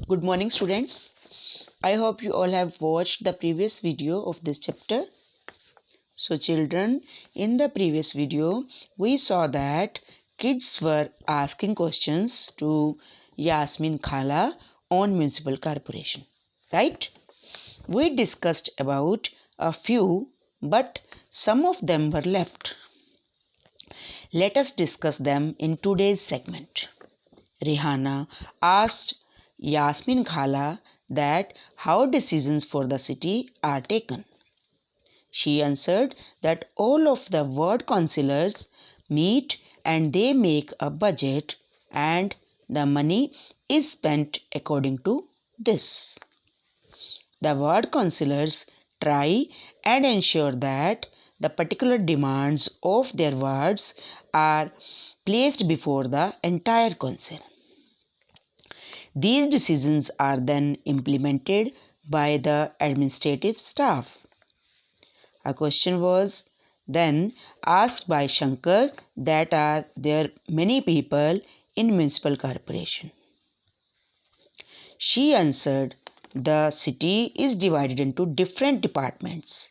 Good morning, students. I hope you all have watched the previous video of this chapter. So children, in the previous video, we saw that kids were asking questions to Yasmin Khala on municipal corporation, right? We discussed about a few, but some of them were left. Let us discuss them in today's segment. Rihanna asked Yasmin Khala that how decisions for the city are taken. She answered that all of the ward councillors meet and they make a budget and the money is spent according to this. The ward councillors try and ensure that the particular demands of their wards are placed before the entire council. These decisions are then implemented by the administrative staff. A question was then asked by Shankar that are there many people in municipal corporation. She answered the city is divided into different departments.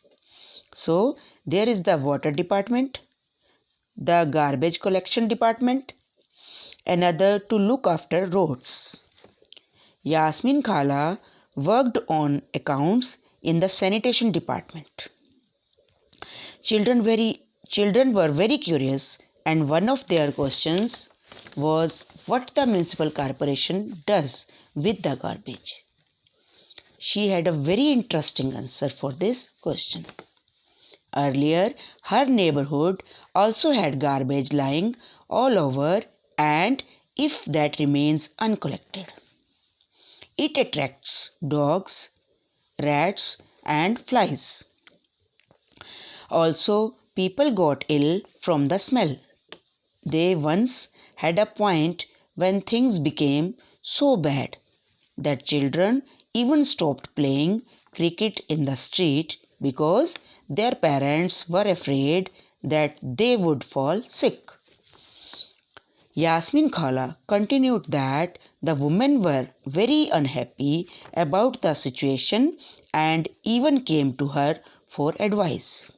So there is the water department, the garbage collection department, another to look after roads. Yasmin Khala worked on accounts in the sanitation department. Children were very curious, and one of their questions was what the municipal corporation does with the garbage. She had a very interesting answer for this question. Earlier, her neighborhood also had garbage lying all over, and if that remains uncollected, it attracts dogs, rats, and flies. Also, people got ill from the smell. They once had a point when things became so bad that children even stopped playing cricket in the street because their parents were afraid that they would fall sick. Yasmin Khala continued that the women were very unhappy about the situation and even came to her for advice.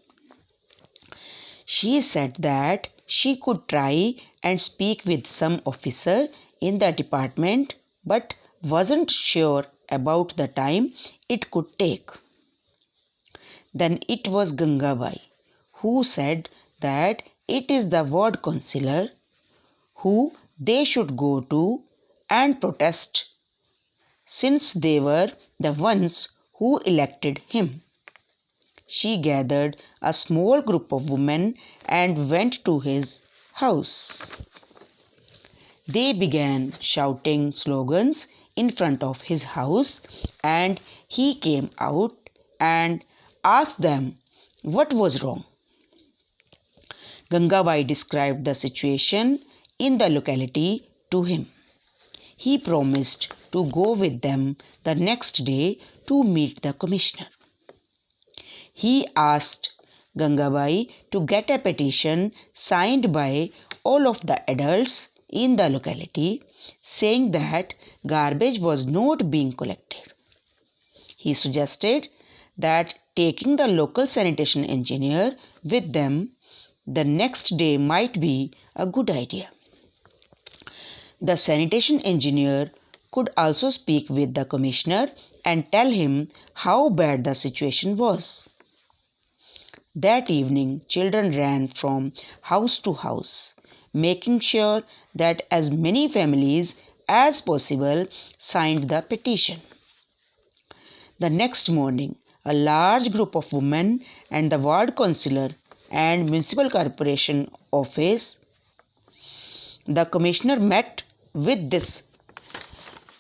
She said that she could try and speak with some officer in the department but wasn't sure about the time it could take. Then it was Gangabai who said that it is the ward councillor who they should go to and protest since they were the ones who elected him. She gathered a small group of women and went to his house. They began shouting slogans in front of his house, and he came out and asked them what was wrong. Gangabai described the situation in the locality to him. He promised to go with them the next day to meet the commissioner. He asked Gangabai to get a petition signed by all of the adults in the locality saying that garbage was not being collected. He suggested that taking the local sanitation engineer with them the next day might be a good idea. The sanitation engineer could also speak with the commissioner and tell him how bad the situation was. That evening, children ran from house to house, making sure that as many families as possible signed the petition. The next morning, a large group of women and the ward councillor and municipal corporation office, the commissioner met with this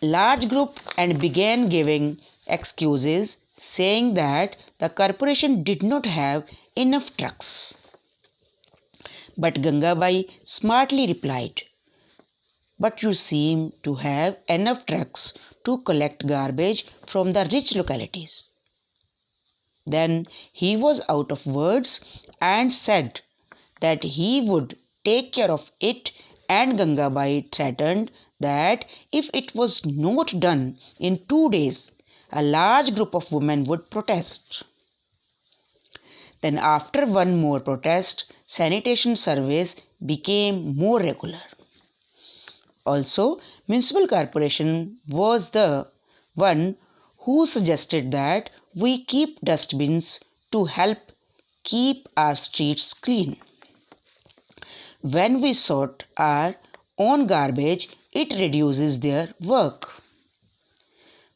large group and began giving excuses saying that the corporation did not have enough trucks. But Gangabai smartly replied, "But you seem to have enough trucks to collect garbage from the rich localities." Then he was out of words and said that he would take care of it, and Gangabai threatened that if it was not done in 2 days, a large group of women would protest. Then after one more protest, sanitation service became more regular. Also, municipal corporation was the one who suggested that we keep dustbins to help keep our streets clean. When we sort our own garbage, it reduces their work.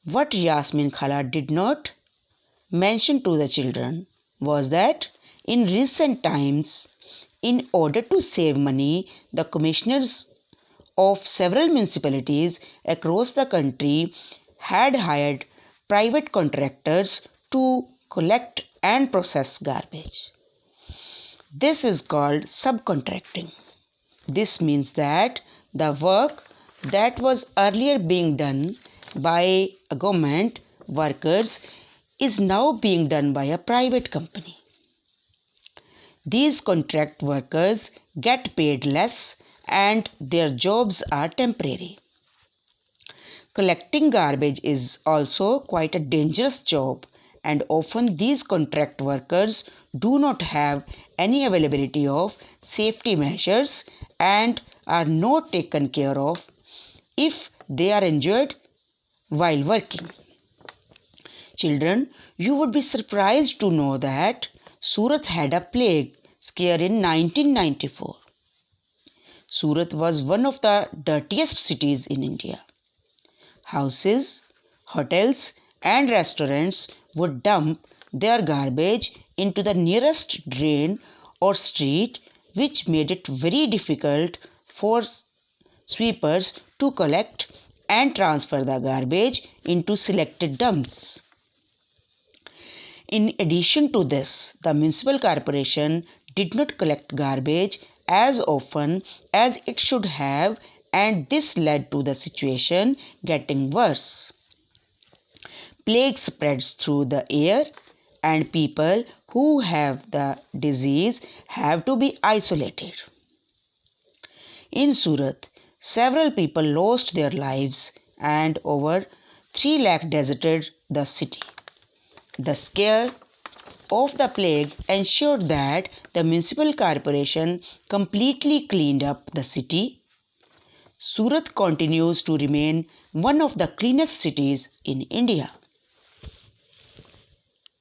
What Yasmin Khala did not mention to the children was that in recent times, in order to save money, the commissioners of several municipalities across the country had hired private contractors to collect and process garbage. This is called subcontracting. This means that the work that was earlier being done by government workers is now being done by a private company. These contract workers get paid less and their jobs are temporary. Collecting garbage is also quite a dangerous job, and often these contract workers do not have any availability of safety measures and are not taken care of if they are injured while working. Children, you would be surprised to know that Surat had a plague scare in 1994. Surat was one of the dirtiest cities in India. Houses, hotels, and restaurants would dump their garbage into the nearest drain or street, which made it very difficult for sweepers to collect and transfer the garbage into selected dumps. In addition to this, the municipal corporation did not collect garbage as often as it should have, and this led to the situation getting worse. Plague spreads through the air, and people who have the disease have to be isolated. In Surat, several people lost their lives and over 3 lakh deserted the city. The scare of the plague ensured that the municipal corporation completely cleaned up the city. Surat continues to remain one of the cleanest cities in India.